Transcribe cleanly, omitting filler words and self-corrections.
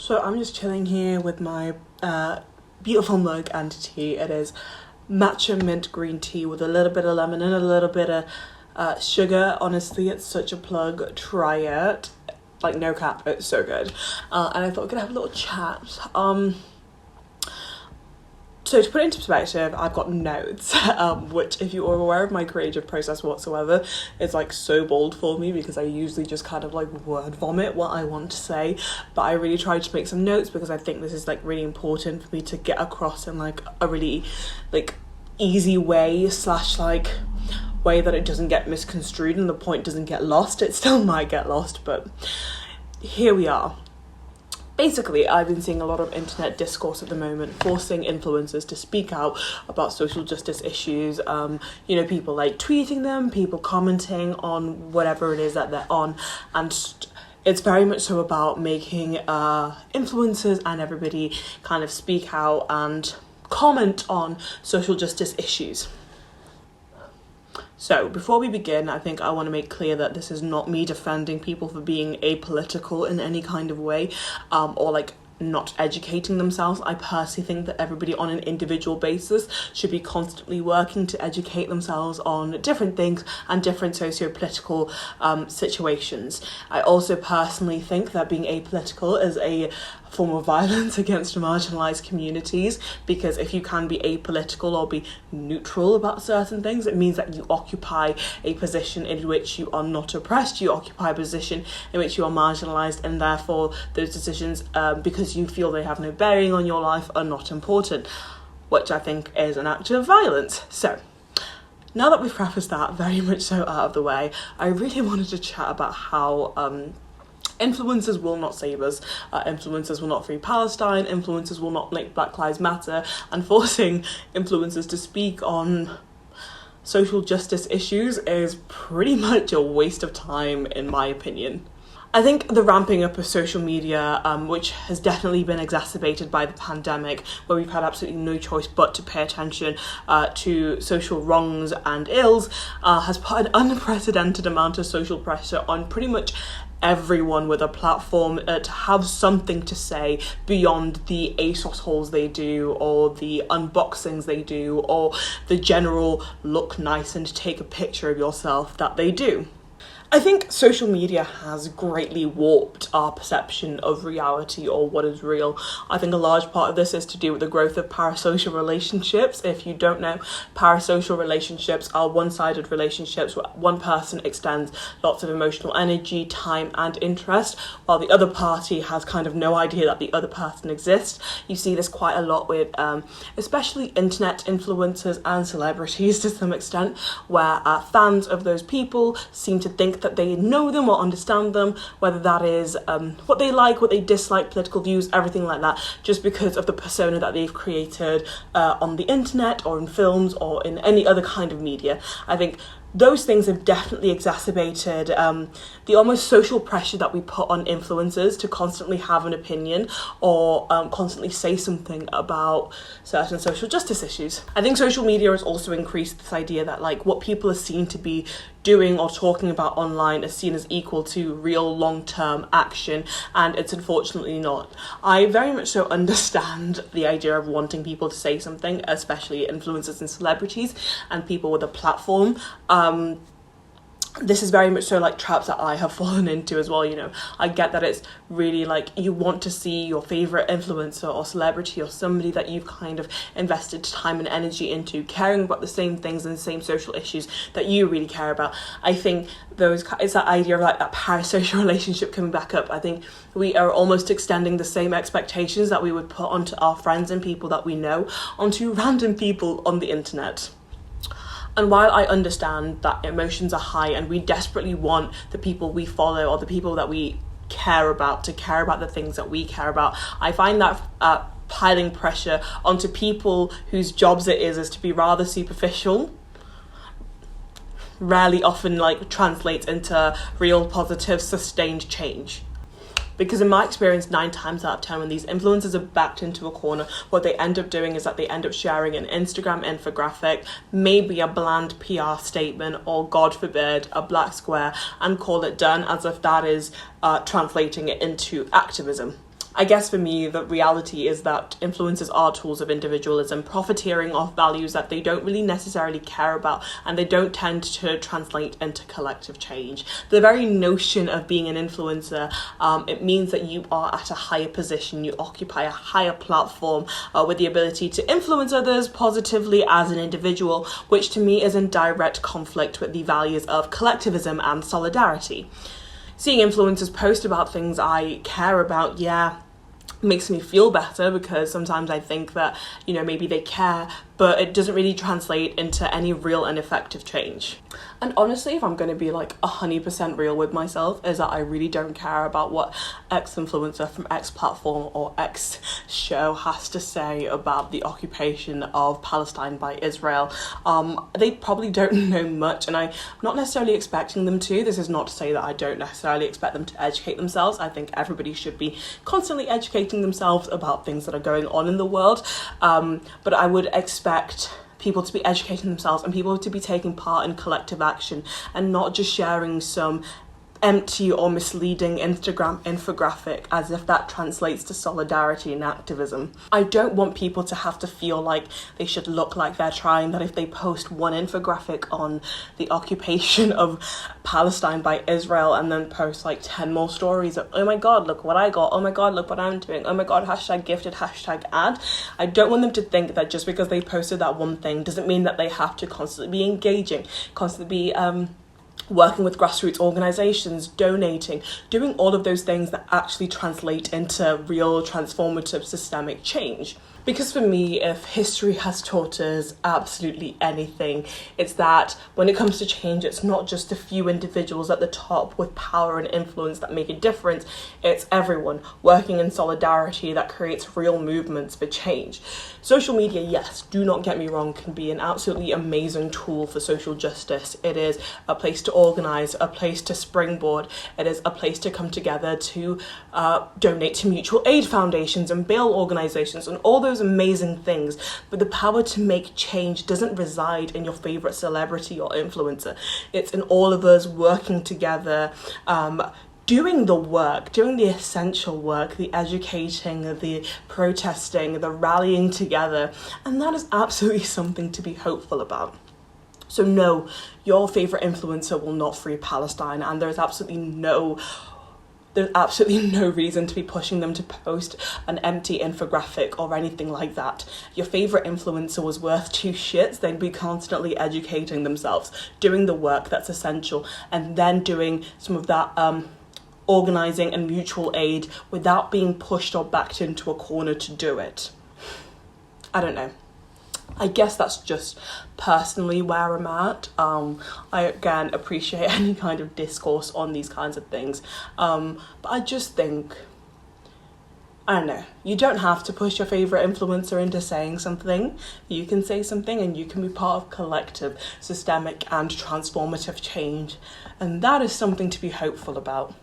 So I'm just chilling here with my beautiful mug and tea. It is matcha mint green tea with a little bit of lemon and a little bit of sugar. Honestly, it's such a plug. Try it. Like, no cap, it's so good. And I thought we could have a little chat. So to put it into perspective, I've got notes, which if you are aware of my creative process whatsoever, is like so bold for me because I usually just kind of like word vomit what I want to say. But I really tried to make some notes because I think this is like really important for me to get across in like a really like easy way / like way that it doesn't get misconstrued and the point doesn't get lost. It still might get lost, but here we are. Basically, I've been seeing a lot of internet discourse at the moment, forcing influencers to speak out about social justice issues. People like tweeting them, people commenting on whatever it is that they're on. And it's very much so about making influencers and everybody kind of speak out and comment on social justice issues. So before we begin, I think I want to make clear that this is not me defending people for being apolitical in any kind of way, or like not educating themselves. I personally think that everybody on an individual basis should be constantly working to educate themselves on different things and different socio-political situations. I also personally think that being apolitical is a form of violence against marginalised communities, because if you can be apolitical or be neutral about certain things, it means that you occupy a position in which you are not oppressed, you occupy a position in which you are marginalised, and therefore those decisions, because you feel they have no bearing on your life, are not important, which I think is an act of violence. So now that we've prefaced that very much so out of the way, I really wanted to chat about how influencers will not save us. Influencers will not free Palestine. Influencers will not make Black Lives Matter. And forcing influencers to speak on social justice issues is pretty much a waste of time, in my opinion. I think the ramping up of social media, which has definitely been exacerbated by the pandemic, where we've had absolutely no choice but to pay attention to social wrongs and ills, has put an unprecedented amount of social pressure on pretty much everyone with a platform to have something to say beyond the ASOS hauls they do, or the unboxings they do, or the general look nice and take a picture of yourself that they do. I think social media has greatly warped our perception of reality or what is real. I think a large part of this is to do with the growth of parasocial relationships. If you don't know, parasocial relationships are one-sided relationships where one person extends lots of emotional energy, time and interest, while the other party has kind of no idea that the other person exists. You see this quite a lot with especially internet influencers and celebrities to some extent, where fans of those people seem to think that they know them or understand them, whether that is what they like, what they dislike, political views, everything like that, just because of the persona that they've created on the internet or in films or in any other kind of media. I think those things have definitely exacerbated the almost social pressure that we put on influencers to constantly have an opinion or constantly say something about certain social justice issues. I think social media has also increased this idea that like what people are seen to be doing or talking about online is seen as equal to real long-term action, and it's unfortunately not. I very much so understand the idea of wanting people to say something, especially influencers and celebrities and people with a platform. This is very much so like traps that I have fallen into as well. I get that it's really like you want to see your favorite influencer or celebrity or somebody that you've kind of invested time and energy into caring about the same things and the same social issues that you really care about. I think it's that idea of like that parasocial relationship coming back up. I think we are almost extending the same expectations that we would put onto our friends and people that we know onto random people on the internet. And while I understand that emotions are high and we desperately want the people we follow or the people that we care about to care about the things that we care about, I find that piling pressure onto people whose jobs it is to be rather superficial rarely often like translates into real positive sustained change. Because in my experience, 9 times out of 10, when these influencers are backed into a corner, what they end up doing is that they end up sharing an Instagram infographic, maybe a bland PR statement, or God forbid, a black square, and call it done, as if that is translating it into activism. I guess for me, the reality is that influencers are tools of individualism, profiteering off values that they don't really necessarily care about, and they don't tend to translate into collective change. The very notion of being an influencer, it means that you are at a higher position, you occupy a higher platform with the ability to influence others positively as an individual, which to me is in direct conflict with the values of collectivism and solidarity. Seeing influencers post about things I care about, makes me feel better, because sometimes I think that, maybe they care, but it doesn't really translate into any real and effective change. And honestly, if I'm going to be like 100% real with myself, is that I really don't care about what X influencer from X platform or X show has to say about the occupation of Palestine by Israel. They probably don't know much, and I'm not necessarily expecting them to. This is not to say that I don't necessarily expect them to educate themselves. I think everybody should be constantly educating themselves about things that are going on in the world. But I would expect people to be educating themselves and people to be taking part in collective action, and not just sharing some empty or misleading Instagram infographic as if that translates to solidarity and activism. I don't want people to have to feel like they should look like they're trying, that if they post one infographic on the occupation of Palestine by Israel and then post like 10 more stories of, oh my god, look what I got, oh my god, look what I'm doing, oh my god, hashtag gifted, hashtag ad. I don't want them to think that just because they posted that one thing doesn't mean that they have to constantly be engaging, constantly be working with grassroots organisations, donating, doing all of those things that actually translate into real transformative systemic change. Because for me, if history has taught us absolutely anything, it's that when it comes to change, it's not just a few individuals at the top with power and influence that make a difference. It's everyone working in solidarity that creates real movements for change. Social media, yes, do not get me wrong, can be an absolutely amazing tool for social justice. It is a place to organise, a place to springboard. It is a place to come together to donate to mutual aid foundations and bail organisations and all those amazing things. But the power to make change doesn't reside in your favourite celebrity or influencer. It's in all of us working together, doing the work, doing the essential work, the educating, the protesting, the rallying together. And that is absolutely something to be hopeful about. So no, your favourite influencer will not free Palestine, and there's absolutely no reason to be pushing them to post an empty infographic or anything like that. Your favourite influencer was worth two shits. They'd be constantly educating themselves, doing the work that's essential, and then doing some of that organising and mutual aid without being pushed or backed into a corner to do it. I don't know. I guess that's just personally where I'm at. I again appreciate any kind of discourse on these kinds of things. But I just think, I don't know, you don't have to push your favourite influencer into saying something. You can say something and you can be part of collective, systemic and transformative change. And that is something to be hopeful about.